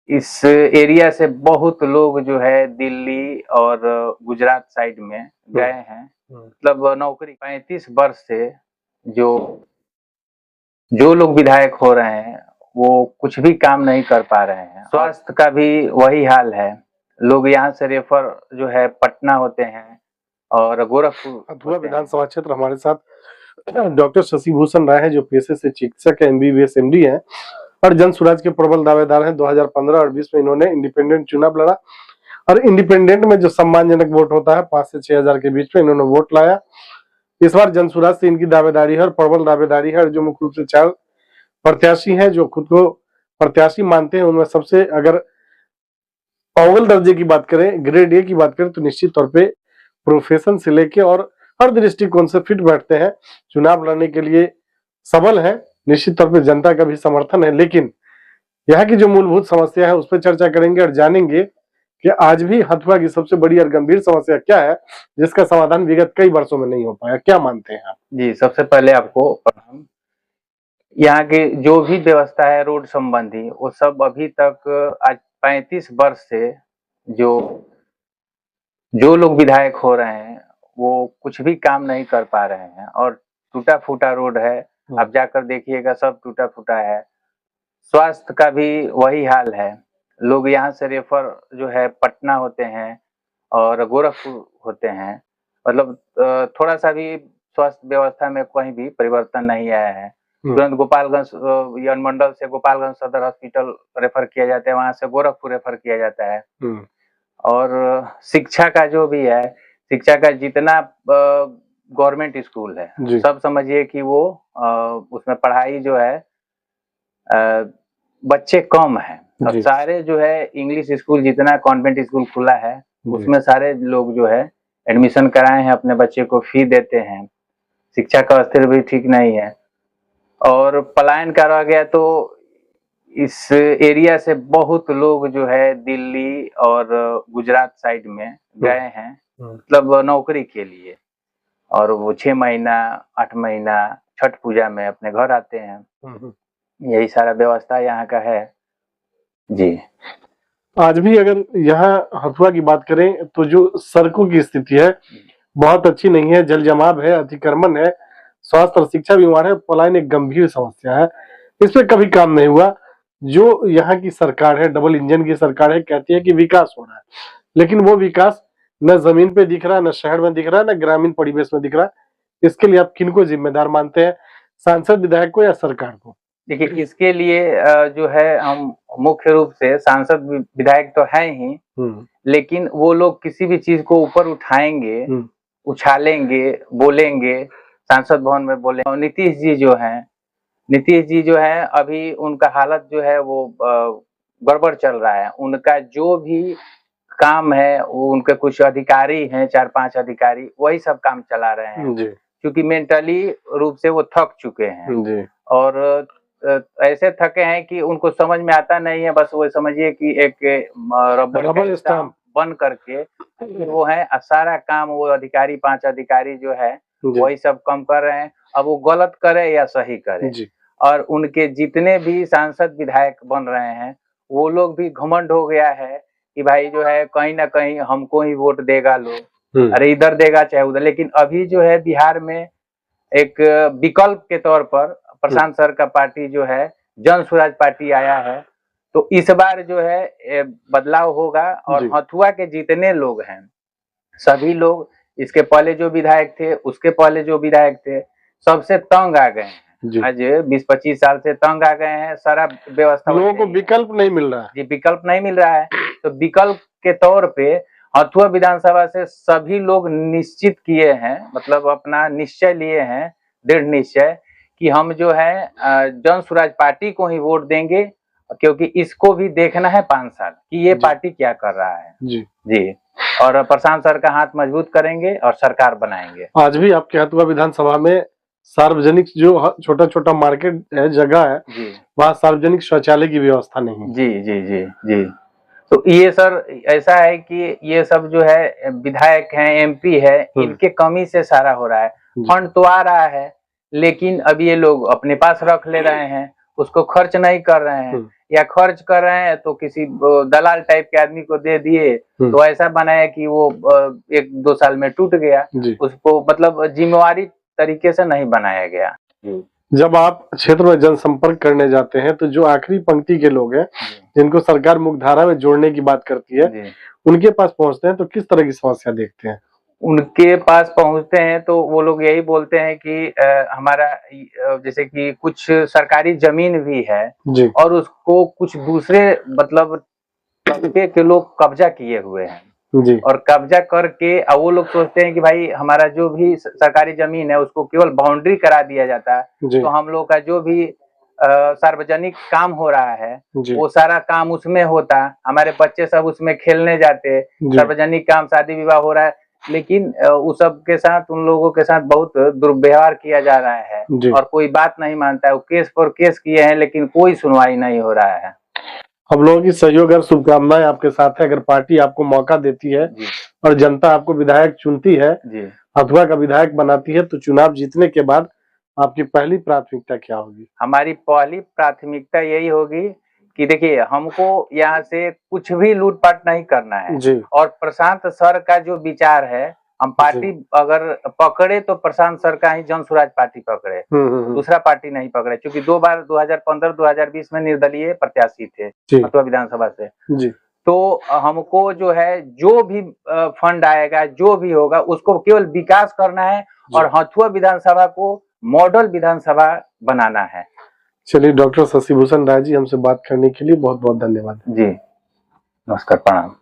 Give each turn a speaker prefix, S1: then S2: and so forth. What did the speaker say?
S1: इस एरिया से बहुत लोग जो है दिल्ली और गुजरात साइड में गए हैं। मतलब नौकरी 35 वर्ष से जो जो लोग विधायक हो रहे हैं वो कुछ भी काम नहीं कर पा रहे हैं। स्वास्थ्य का भी वही हाल है। लोग यहाँ से रेफर जो है पटना होते हैं और गोरखपुर।
S2: हथुआ विधानसभा क्षेत्र हमारे साथ डॉक्टर शशिभूषण राय है, जो पेशे से चिकित्सक है, MBBS MD है और जन स्वराज के प्रबल दावेदार हैं। 2015 और 20 में इन्होंने इंडिपेंडेंट चुनाव लड़ा और इंडिपेंडेंट में जो सम्मानजनक वोट होता है 5 से 6 हजार के बीच में इन्होंने वोट लाया। इस बार जन स्वराज से इनकी दावेदारी है और प्रबल दावेदारी है, जो मुख्य रूप से 4 प्रत्याशी हैं जो खुद को प्रत्याशी मानते हैं। उनमें सबसे अगर अव्वल दर्जे की बात करें, ग्रेड A की बात करें, तो निश्चित तौर पे प्रोफेशन से लेके और हर दृष्टिकोण से फिट बैठते हैं, चुनाव लड़ने के लिए सबल है। निश्चित तौर पे जनता का भी समर्थन है, लेकिन यहाँ की जो मूलभूत समस्या है उस पर चर्चा करेंगे और जानेंगे कि आज भी हथुआ की सबसे बड़ी और गंभीर समस्या क्या है, जिसका समाधान विगत कई वर्षों में नहीं हो पाया। क्या मानते हैं आप?
S1: जी, सबसे पहले आपको प्रणाम। यहाँ की जो भी व्यवस्था है रोड संबंधी, वो सब अभी तक आज 35 वर्ष से जो जो लोग विधायक हो रहे हैं वो कुछ भी काम नहीं कर पा रहे हैं और टूटा फूटा रोड है। आप जाकर देखिएगा, सब टूटा फूटा है। स्वास्थ्य का भी वही हाल है। लोग यहाँ से रेफर जो है पटना होते हैं और गोरखपुर होते हैं। मतलब थोड़ा सा भी स्वास्थ्य व्यवस्था में कहीं भी परिवर्तन नहीं आया है। तुरंत गोपालगंज अनुमंडल से गोपालगंज सदर हॉस्पिटल रेफर किया जाता है, वहां से गोरखपुर रेफर किया जाता है। और शिक्षा का जो भी है, शिक्षा का जितना गवर्नमेंट स्कूल है, सब समझिए कि वो उसमें पढ़ाई जो है बच्चे कम है। और सारे जो है इंग्लिश स्कूल, जितना कॉन्वेंट स्कूल खुला है उसमें सारे लोग जो है एडमिशन कराए हैं, अपने बच्चे को फी देते हैं। शिक्षा का स्तर भी ठीक नहीं है और पलायन करा गया। तो इस एरिया से बहुत लोग जो है दिल्ली और गुजरात साइड में गए हैं, मतलब नौकरी के लिए। और वो 6 महीना 8 महीना छठ पूजा में अपने घर आते हैं। यही सारा व्यवस्था यहाँ का है जी।
S2: आज भी अगर यहाँ हथुआ की बात करें तो जो सड़कों की स्थिति है बहुत अच्छी नहीं है, जल जमाव है, अतिक्रमण है, स्वास्थ्य और शिक्षा बीमार है, पलायन एक गंभीर समस्या है। इस पर कभी काम नहीं हुआ। जो यहाँ की सरकार है, डबल इंजन की सरकार है, कहती है कि विकास हो रहा है, लेकिन वो विकास न जमीन पे दिख रहा है, न शहर में दिख रहा है, न ग्रामीण परिवेश में दिख रहा है। इसके लिए आप किनको जिम्मेदार मानते हैं, सांसद विधायक को या सरकार को?
S1: देखिए, इसके लिए जो है हम मुख्य रूप से सांसद विधायक तो है ही, लेकिन वो लोग किसी भी चीज को ऊपर उठाएंगे, उछालेंगे, बोलेंगे, सांसद भवन में बोले। नीतीश जी जो है अभी उनका हालत जो है वो गड़बड़ चल रहा है। उनका जो भी काम है वो, उनके कुछ अधिकारी हैं, 4-5 अधिकारी, वही सब काम चला रहे हैं क्योंकि मेंटली रूप से वो थक चुके हैं और ऐसे थके हैं कि उनको समझ में आता नहीं है। बस वो समझिए कि एक रबर स्टाम्प बन करके वो है, सारा काम वो अधिकारी 5 अधिकारी जो है वही सब काम कर रहे हैं। अब वो गलत करे या सही करे, और उनके जितने भी सांसद विधायक बन रहे हैं वो लोग भी घमंड हो गया है कि भाई जो है कहीं ना कहीं हमको ही वोट देगा लोग, अरे इधर देगा चाहे उधर। लेकिन अभी जो है बिहार में एक विकल्प के तौर पर प्रशांत सर का पार्टी जो है जन स्वराज पार्टी आया है, तो इस बार जो है बदलाव होगा। और हथुआ के जितने लोग हैं सभी लोग, इसके पहले जो विधायक थे, उसके पहले जो विधायक थे, सबसे तंग आ गए हैं। आज 20-25 साल से तंग आ गए हैं। सारा व्यवस्था,
S2: लोगों को विकल्प नहीं मिल रहा है
S1: जी, विकल्प नहीं मिल रहा है। तो विकल्प के तौर पे हथुआ विधानसभा से सभी लोग निश्चित किए हैं, मतलब अपना निश्चय लिए हैं, दृढ़ निश्चय कि हम जो है जन स्वराज पार्टी को ही वोट देंगे, क्योंकि इसको भी देखना है 5 साल कि ये पार्टी क्या कर रहा है जी। और प्रशांत सर का हाथ मजबूत करेंगे और सरकार बनाएंगे।
S2: आज भी आपके हथुआ विधानसभा में सार्वजनिक जो छोटा छोटा मार्केट है, जगह है, वहाँ सार्वजनिक शौचालय की व्यवस्था नहीं है।
S1: जी जी जी जी। तो ये सर ऐसा है कि ये सब जो है विधायक हैं, MP है, इनके कमी से सारा हो रहा है। फंड तो आ रहा है, लेकिन अब ये लोग अपने पास रख ले रहे हैं। उसको खर्च नहीं कर रहे हैं, या खर्च कर रहे हैं तो किसी दलाल टाइप के आदमी को दे दिए, तो ऐसा बनाया कि वो 1-2 साल में टूट गया। उसको मतलब जिम्मेवारी तरीके से नहीं बनाया गया।
S2: जब आप क्षेत्र में जनसंपर्क करने जाते हैं तो जो आखिरी पंक्ति के लोग हैं जिनको सरकार मुख्यधारा में जोड़ने की बात करती है, उनके पास पहुंचते हैं तो किस तरह की समस्या देखते हैं?
S1: उनके पास पहुंचते हैं तो वो लोग यही बोलते हैं कि हमारा जैसे कि कुछ सरकारी जमीन भी है और उसको कुछ दूसरे मतलब तबके के लोग कब्जा किए हुए हैं और कब्जा करके अब वो लोग सोचते हैं कि भाई हमारा जो भी सरकारी जमीन है उसको केवल बाउंड्री करा दिया जाता है, तो हम लोग का जो भी सार्वजनिक काम हो रहा है वो सारा काम उसमें होता, हमारे बच्चे सब उसमें खेलने जाते, सार्वजनिक काम शादी विवाह हो रहा है, लेकिन उस सब के साथ उन लोगों के साथ बहुत दुर्व्यवहार किया जा रहा है और कोई बात नहीं मानता है। वो केस पर केस किए हैं लेकिन कोई सुनवाई नहीं हो रहा है।
S2: हम लोगों की सहयोग और शुभकामनाएं आपके साथ है। अगर पार्टी आपको मौका देती है और जनता आपको विधायक चुनती है, हथुआ का विधायक बनाती है, तो चुनाव जीतने के बाद आपकी पहली प्राथमिकता क्या होगी?
S1: हमारी पहली प्राथमिकता यही होगी कि देखिए हमको यहाँ से कुछ भी लूटपाट नहीं करना है और प्रशांत सर का जो विचार है, हम पार्टी अगर पकड़े तो प्रशांत सर का ही जन स्वराज पार्टी पकड़े, दूसरा पार्टी नहीं पकड़े, क्योंकि 2 बार 2015-2020 में निर्दलीय प्रत्याशी थे हथुआ विधानसभा से। तो हमको जो है जो भी फंड आएगा जो भी होगा उसको केवल विकास करना है और हथुआ विधानसभा को मॉडल विधानसभा बनाना है।
S2: चलिए, डॉक्टर शशिभूषण राय जी, हमसे बात करने के लिए बहुत बहुत धन्यवाद।
S1: जी नमस्कार, प्रणाम।